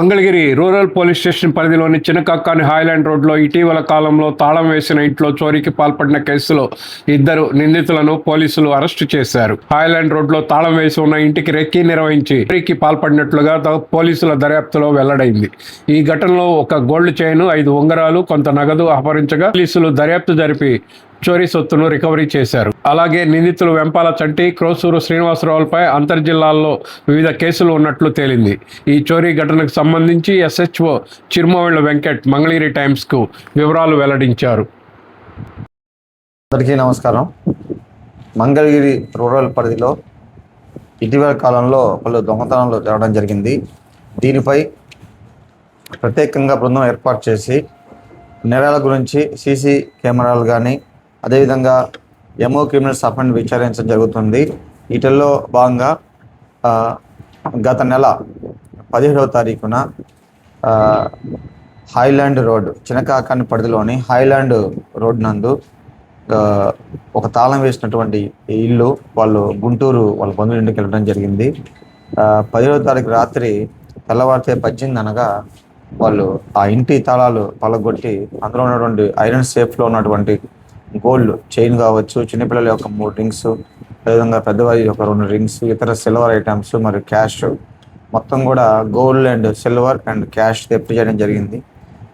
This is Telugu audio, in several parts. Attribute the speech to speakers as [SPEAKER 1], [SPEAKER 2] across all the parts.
[SPEAKER 1] మంగళగిరి రూరల్ పోలీస్ స్టేషన్ పరిధిలోని చినకక్కాని హాయ్లాండ్ రోడ్లో ఇటీవల కాలంలో తాళం వేసిన ఇంట్లో చోరీకి పాల్పడిన కేసులో ఇద్దరు నిందితులను పోలీసులు అరెస్టు చేశారు. హాయ్లాండ్ రోడ్లో తాళం వేసి ఉన్న ఇంటికి రెక్కీ నిర్వహించి చోరీకి పాల్పడినట్లుగా పోలీసుల దర్యాప్తులో వెల్లడైంది. ఈ ఘటనలో ఒక గోల్డ్ చైన్, 5 ఉంగరాలు, కొంత నగదు అపహరించగా పోలీసులు దర్యాప్తు జరిపి చోరీ సొత్తును రికవరీ చేశారు. అలాగే నిందితులు వెంపాల చంటి, క్రోసూరు శ్రీనివాసరావులపై అంతర్జిల్లాల్లో వివిధ కేసులు ఉన్నట్లు తేలింది. ఈ చోరీ ఘటనకు సంబంధించి SHO చిరుమవిళ్ల వెంకట్ మంగళగిరి టైమ్స్కు వివరాలు వెల్లడించారు.
[SPEAKER 2] అందరికీ నమస్కారం. మంగళగిరి రూరల్ పరిధిలో ఇటీవల కాలంలో పలు దొంగతనాలు జరగడం జరిగింది. దీనిపై ప్రత్యేకంగా బృందం ఏర్పాటు చేసి నేరాల గురించి సీసీ కెమెరాలు కానీ అదేవిధంగా MO క్రిమినల్స్ అఫెండ్ విచారించడం జరుగుతుంది. వీటిల్లో భాగంగా గత నెల 17వ తారీఖున హాయ్లాండ్ రోడ్ చినకాకాని పరిధిలోని హాయ్లాండ్ రోడ్ నందు ఒక తాళం వేసినటువంటి ఇల్లు వాళ్ళు గుంటూరు వాళ్ళ బంధువుల ఇంటికి వెళ్ళడం జరిగింది. 17వ తారీఖు రాత్రి తెల్లవారితే 18 అనగా వాళ్ళు ఆ ఇంటి తాళాలు పలగొట్టి అందులో ఉన్నటువంటి ఐరన్ సేఫ్లో ఉన్నటువంటి గోల్డ్ చైన్ కావచ్చు, చిన్నపిల్లల యొక్క 3 రింగ్స్, అదేవిధంగా పెద్దవారి యొక్క 2 రింగ్స్, ఇతర సిల్వర్ ఐటమ్స్ మరియు క్యాష్ మొత్తం కూడా gold and silver and cash తెప్పి చేయడం జరిగింది.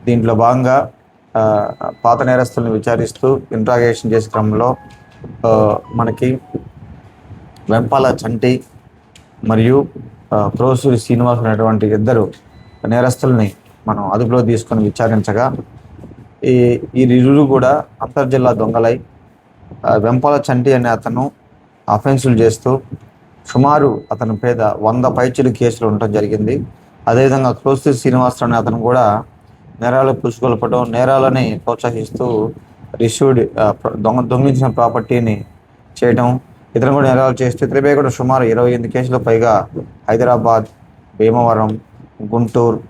[SPEAKER 2] దీంట్లో భాగంగా పాత నేరస్తులను విచారిస్తూ ఇంట్రాగేషన్ చేసే క్రమంలో మనకి వెంపాల చంటి మరియు క్రోసూరి శ్రీనివాస్ అనేటువంటి ఇద్దరు నేరస్తుల్ని మనం అదుపులో తీసుకొని విచారించగా ఈ ఇరువురు కూడా అంతర్జిల్లా దొంగలై వెంపాల చంటి అనే అతను అఫెన్సులు చేస్తూ సుమారు అతని పేద 100 పైచిలు కేసులు ఉండటం జరిగింది. అదేవిధంగా క్రోసూరి శ్రీనివాస్ అనే అతను కూడా నేరాలు పుసుకొల్పడం, నేరాలని ప్రోత్సహిస్తూ రిసీవ్డ్ దొంగిలించిన ప్రాపర్టీని చేయడం, ఇతను కూడా నేరాలు చేస్తూ ఇతనిపై కూడా సుమారు 28 కేసులు పైగా హైదరాబాద్, భీమవరం, గుంటూరు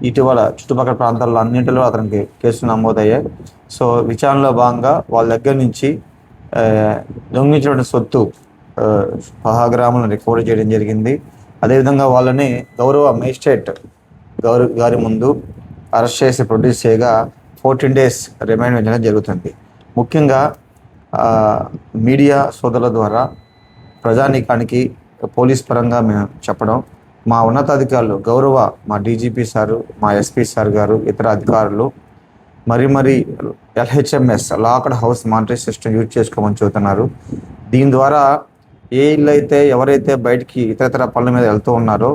[SPEAKER 2] ఇటీవల చుట్టుపక్కల ప్రాంతాల్లో అన్నింటిలో అతనికి కేసులు నమోదయ్యాయి. సో విచారణలో భాగంగా వాళ్ళ దగ్గర నుంచి దొంగిలించిన సొత్తు 10 గ్రాములను రికవరీ చేయడం జరిగింది. అదేవిధంగా వాళ్ళని గౌరవ మేజిస్ట్రేట్ గారి ముందు అరెస్ట్ చేసి ప్రొడ్యూస్ చేయగా 14 days రిమాండ్ విధించడం జరుగుతుంది. ముఖ్యంగా మీడియా సోదరుల ద్వారా ప్రజానీకానికి పోలీస్ పరంగా మేము చెప్పడం, మా ఉన్నతాధికారులు గౌరవ మా DGP సారు, మా SP సార్ గారు, ఇతర అధికారులు మరి LHMS locked house monitoring system use చేసుకోమని చెబుతున్నారు. దీని ద్వారా ఏ ఇల్లు అయితే ఎవరైతే బయటికి ఇతర పనుల మీద వెళ్తూ ఉన్నారో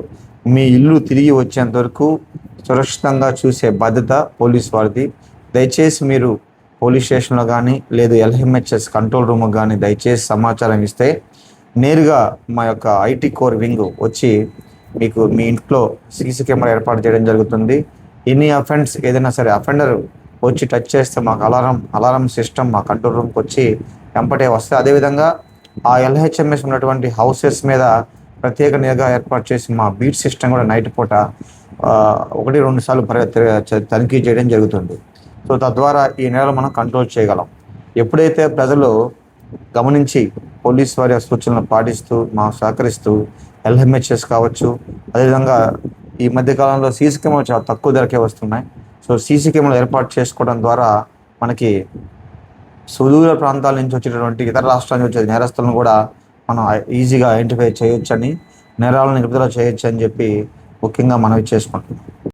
[SPEAKER 2] మీ ఇల్లు తిరిగి వచ్చేంత వరకు సురక్షితంగా చూసే బాధ్యత పోలీస్ వారిది. దయచేసి మీరు పోలీస్ స్టేషన్లో కానీ లేదు LHMS కంట్రోల్ రూమ్ కానీ దయచేసి సమాచారం ఇస్తే నేరుగా మా యొక్క IT కోర్ వింగ్ వచ్చి మీకు మీ ఇంట్లో CC కెమెరా ఏర్పాటు చేయడం జరుగుతుంది. ఎనీ అఫెన్స్ ఏదైనా సరే అఫెండర్ వచ్చి టచ్ చేస్తే మాకు అలారం సిస్టమ్ మా కంట్రోల్ రూమ్కి వచ్చి వెంపటే వస్తే, అదేవిధంగా ఆ LHMS ఉన్నటువంటి హౌసెస్ మీద ప్రత్యేక నిఘా ఏర్పాటు చేసి మా బీట్ సిస్టమ్ కూడా నైట్ పూట 1-2 సార్లు తనిఖీ చేయడం జరుగుతుంది. సో తద్వారా ఈ నేరాలు మనం కంట్రోల్ చేయగలం. ఎప్పుడైతే ప్రజలు గమనించి పోలీస్ వారి సూచనలు పాటిస్తూ మాకు సహకరిస్తూ LHMS కావచ్చు, అదేవిధంగా ఈ మధ్యకాలంలో CC కెమెరాలు చాలా తక్కువ ధరకే వస్తున్నాయి. సో CC కెమెరాలు ఏర్పాటు చేసుకోవడం ద్వారా మనకి సుదూర ప్రాంతాల నుంచి వచ్చేటటువంటి ఇతర రాష్ట్రాల నుంచి వచ్చే నేరస్తులను కూడా మనం ఈజీగా ఐడెంటిఫై చేయొచ్చని, నేరాలను నిలుపుదల చేయొచ్చు అని చెప్పి ముఖ్యంగా మనవి చేసుకుంటున్నాం.